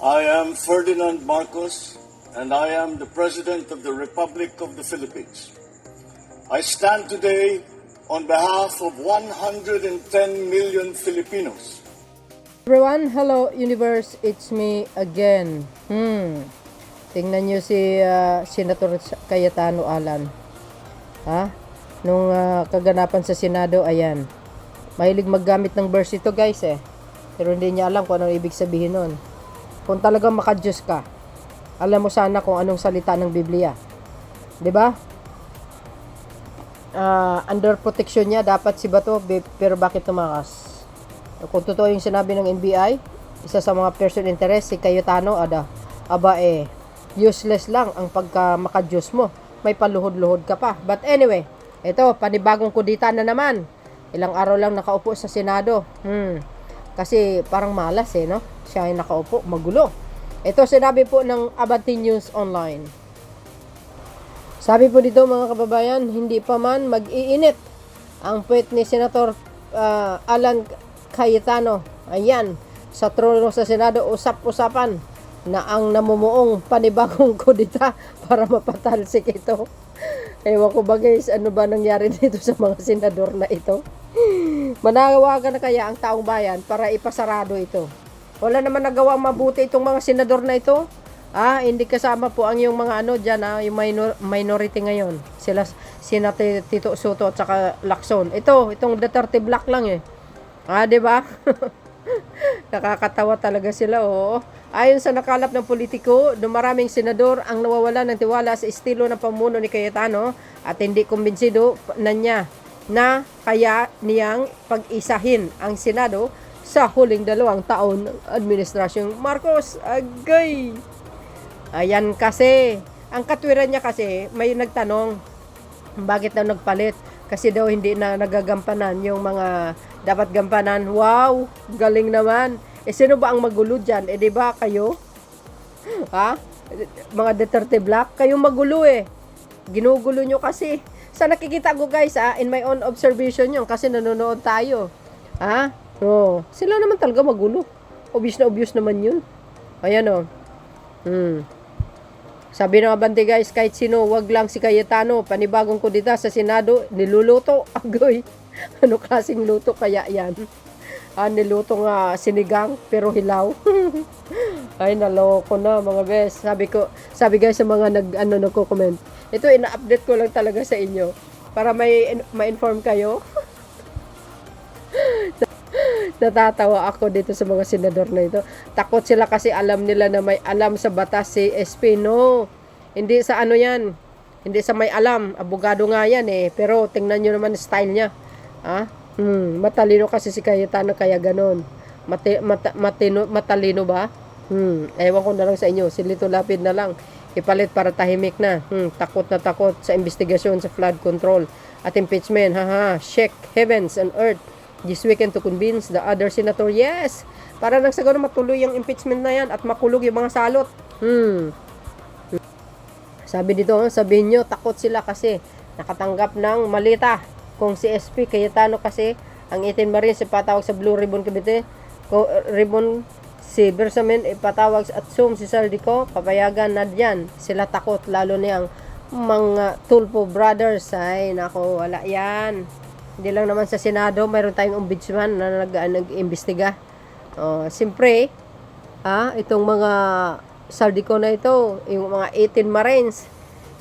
I am Ferdinand Marcos, and I am the President of the Republic of the Philippines. I stand today on behalf of 110 million Filipinos. Everyone, hello universe, it's me again. Tingnan nyo si Senator Cayetano Alan. Nung kaganapan sa Senado, ayan. Mahilig maggamit ng verse ito guys Pero hindi niya alam kung anong ibig sabihin nun. Kung talagang makadiyos ka, alam mo sana kung anong salita ng Biblia. 'Di ba? Under protection niya dapat si Bato, pero bakit tumakas? Kung totoo yung sinabi ng NBI, isa sa mga person interest si Cayetano, useless lang ang pagka makadiyos mo. May paluhod-luhod ka pa. But anyway, ito, panibagong kudita na naman. Ilang araw lang nakaupo sa Senado. Kasi parang malas no? Siya ay nakaupo, magulo. Ito sinabi po ng Abante News Online. Sabi po dito mga kababayan, hindi pa man mag-iinit ang puwet ni Senator Alan Cayetano. Ayan, sa trono sa Senado, usap-usapan na ang namumuong panibagong kudita para mapatalsik ito. Ewan ko ba guys, ano ba nangyari dito sa mga senador na ito? Manawagan na kaya ang taong bayan para ipasarado ito. Wala naman nagawang mabuti itong mga senador na ito. Hindi kasama po ang yung mga dyan, yung minority ngayon. Sila, sina Tito Soto at saka Lacson. Itong Duterte Black lang di ba? Nakakatawa talaga sila, oo. Ayon sa nakalap ng politiko, dumaraming senador ang nawawala ng tiwala sa estilo ng pamuno ni Cayetano at hindi kumbinsido na niya na kaya niyang pag-isahin ang Senado sa huling 2 taon ng administrasyong Marcos. Agay! Ayan kasi, ang katwiran niya kasi, may nagtanong, bakit daw nagpalit? Kasi daw hindi na nagagampanan yung mga dapat gampanan. Wow! Galing naman! Sino ba ang magulo dyan? Di ba kayo? Mga Duterte Black, kayong magulo Ginugulo nyo kasi. Sa nakikita ko guys, in my own observation yun, kasi nanonood tayo. Sila naman talaga magulo. Obvious na obvious naman yun. Ayan Sabi ng Abante guys, kahit sino, wag lang si Cayetano. Panibagong kudita sa Senado, niluluto. Agoy, ano klaseng luto kaya yan? Niluto nga sinigang, pero hilaw. Ay, naloko na mga bes. Sabi guys sa mga nagko-comment. Ito, ina-update ko lang talaga sa inyo. Para ma-inform kayo. Natatawa ako dito sa mga senador na ito. Takot sila kasi alam nila na may alam sa batas si SP. No, hindi sa yan. Hindi sa may alam. Abogado nga yan Pero tingnan nyo naman style niya. Matalino kasi si Cayetano kaya ganon. Matalino ba? Ewan ko na lang sa inyo. Si Lito Lapid na lang. Ipalit para tahimik na. Takot na takot sa investigasyon sa flood control at impeachment. Shake heavens and earth this weekend to convince the other senator. Yes! Para nang sa gano'n matuloy yung impeachment na yan at makulog yung mga salot. Sabi dito, sabihin nyo, takot sila kasi nakatanggap ng malita. Kung si SP Cayetano kasi, ang 18 Marines ipatawag sa Blue Ribbon Committee. Ribbon si Bersamin ipatawag at Zoom si Saldico, papayagan na dyan. Sila takot, lalo niyang mga Tulfo brothers. Ay, nako, wala yan. Hindi lang naman sa Senado, mayroon tayong ombudsman na nag-imbestiga. Siyempre, itong mga Saldico na ito, yung mga 18 Marines,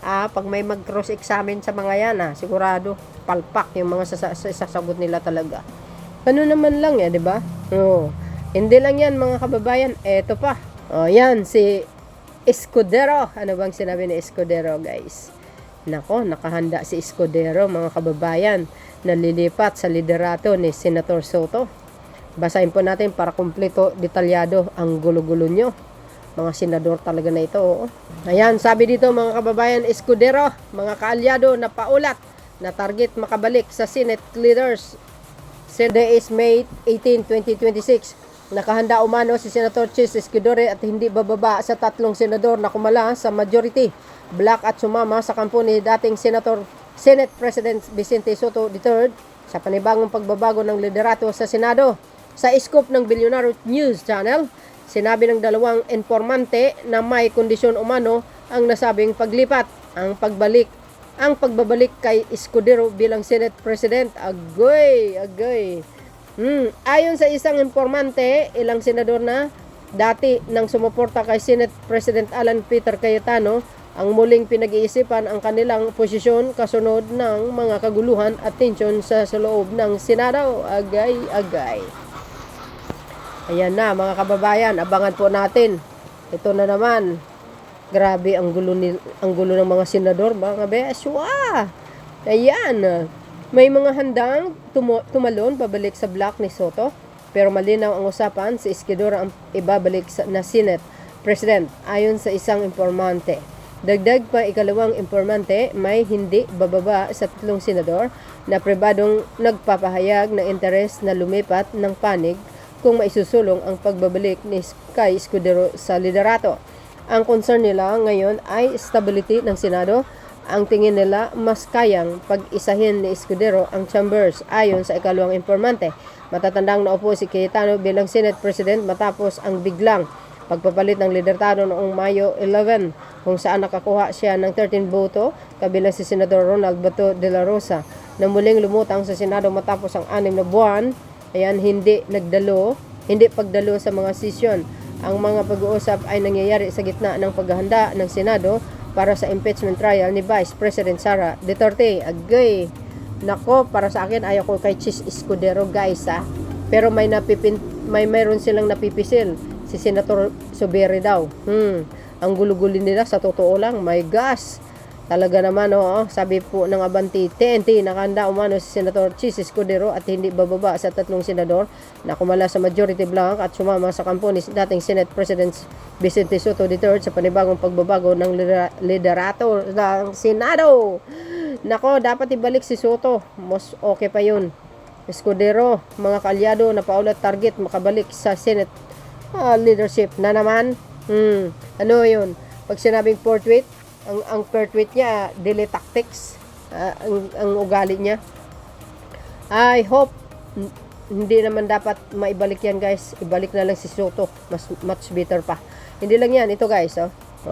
pag may mag-cross-examine sa mga yan, sigurado, palpak yung mga sasagot nila talaga. Ganun naman lang di ba? Hindi lang yan mga kababayan, eto pa. Yan, si Escudero. Ano bang sinabi ni Escudero guys? Nako, nakahanda si Escudero mga kababayan. Nalilipat sa liderato ni Senator Soto. Basahin po natin para kumpleto, detalyado ang gulo-gulo nyo. Mga senador talaga na ito. Ayan, sabi dito mga kababayan, Escudero, mga kaalyado na paulat na target makabalik sa Senate leaders. Today is May 18, 2026. Nakahanda umano si Senator Chis Escudero at hindi bababa sa 3 senador na kumala sa majority Black at sumama sa kampo ni dating Senate President Vicente Soto III sa panibagong pagbabago ng liderato sa Senado. Sa scoop ng Billionaire News Channel, Sinabi ng dalawang informante na may kondisyon umano ang nasabing paglipat, ang pagbabalik kay Escudero bilang Senate President. Agoy. Ayon sa isang informante, ilang senador na dati nang sumuporta kay Senate President Alan Peter Cayetano ang muling pinag-iisipan ang kanilang posisyon kasunod ng mga kaguluhan at tensyon sa loob ng Senado. Agay. Ayan na mga kababayan, abangan po natin. Ito na naman. Grabe ang gulo ng mga senador, mga beswa. Ayan. May mga handang tumalon pabalik sa block ni Soto, pero malinaw ang usapan, si Escudero ang ibabalik na Senate President ayon sa isang informante. Dagdag pa ikalawang informante, may hindi bababa sa 3 senador na pribadong nagpapahayag na interes na lumipat ng panig kung maisusulong ang pagbabalik ni kay Escudero sa liderato. Ang concern nila ngayon ay stability ng Senado. Ang tingin nila mas kayang pag-isahin ni Escudero ang chambers ayon sa ikalawang informante. Matatandang naupo si Cayetano bilang Senate President matapos ang biglang pagpapalit ng liderato noong Mayo 11 kung saan nakakuha siya ng 13 boto kabilang si Senador Ronald Bato de la Rosa na muling lumutang sa Senado matapos ang 6 na buwan. Ayan, hindi pagdalo sa mga sesyon. Ang mga pag-uusap ay nangyayari sa gitna ng paghahanda ng Senado para sa impeachment trial ni Vice President Sara Duterte. Agay. Nako, para sa akin ayaw ko kay Chis Escudero guys Pero mayroon silang napipisil. Si Senator Zubiri daw. Ang gulo-gulo nila sa totoo lang. My gosh. Talaga naman sabi po ng Abanti TNT, nakahanda umano si Senator Chis Escudero at hindi bababa sa 3 senador na kumala sa majority block at sumama sa kampo ni dating Senate President Vicente Soto III sa panibagong pagbabago ng liderato ng Senado. Nako, dapat ibalik si Soto. Mas okay pa yun. Escudero, mga kaalyado na paulat target makabalik sa Senate leadership na naman. Ano yun? Pag sinabing fourth tweet, ang fourth tweet niya, delay tactics. Ang ugali niya. I hope hindi naman dapat maibalik yan guys. Ibalik na lang si Soto. Much better pa. Hindi lang yan. Ito guys.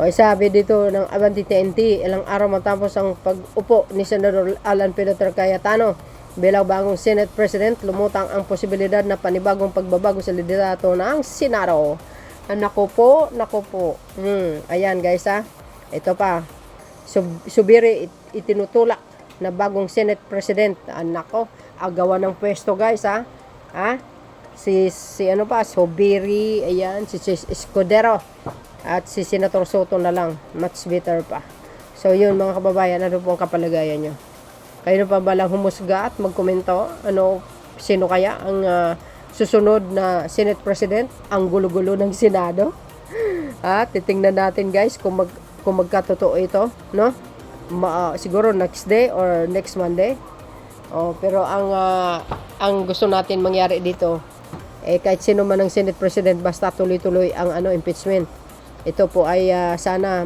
Sabi dito ng Abanti TNT, ilang araw matapos ang pag-upo ni Senador Alan Peter Cayetano bilang bagong Senate President, lumutang ang posibilidad na panibagong pagbabago sa liderato ng Senado. Nako po. Ayan guys Ito pa. Zubiri itinutulak na bagong Senate President. Nako, agawan ng pwesto guys Si Zubiri, ayan, si Escudero at si Senator Soto na lang. Much better pa. So yun mga kababayan, ano po ang kapalagayan nyo? Kayo pa ba lang humusga at magkomento? Sino kaya ang susunod na Senate President? Ang gulo-gulo ng Senado? Titingnan natin guys kung magkatotoo ito, no? Siguro next day or next Monday. Pero ang gusto natin mangyari dito, kahit sino man ang Senate President, basta tuloy-tuloy ang impeachment. Ito po ay sana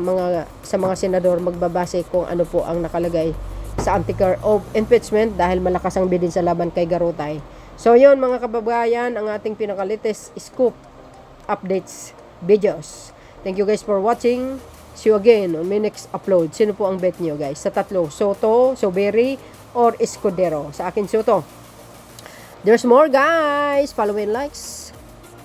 sa mga senador magbabase kung ano po ang nakalagay sa Article of Impeachment dahil malakas ang bidin sa laban kay Garutay. So yun mga kababayan, ang ating pinaka-latest scoop updates videos. Thank you guys for watching. See you again on my next upload. Sino po ang bet nyo guys? Sa 3, Soto, Zubiri, or Escudero? Sa akin Soto. There's more guys. Follow and likes.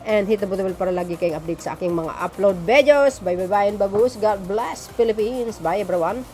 And hit the bell para lagi kayong update sa aking mga upload videos. Bye and babush. God bless Philippines. Bye everyone.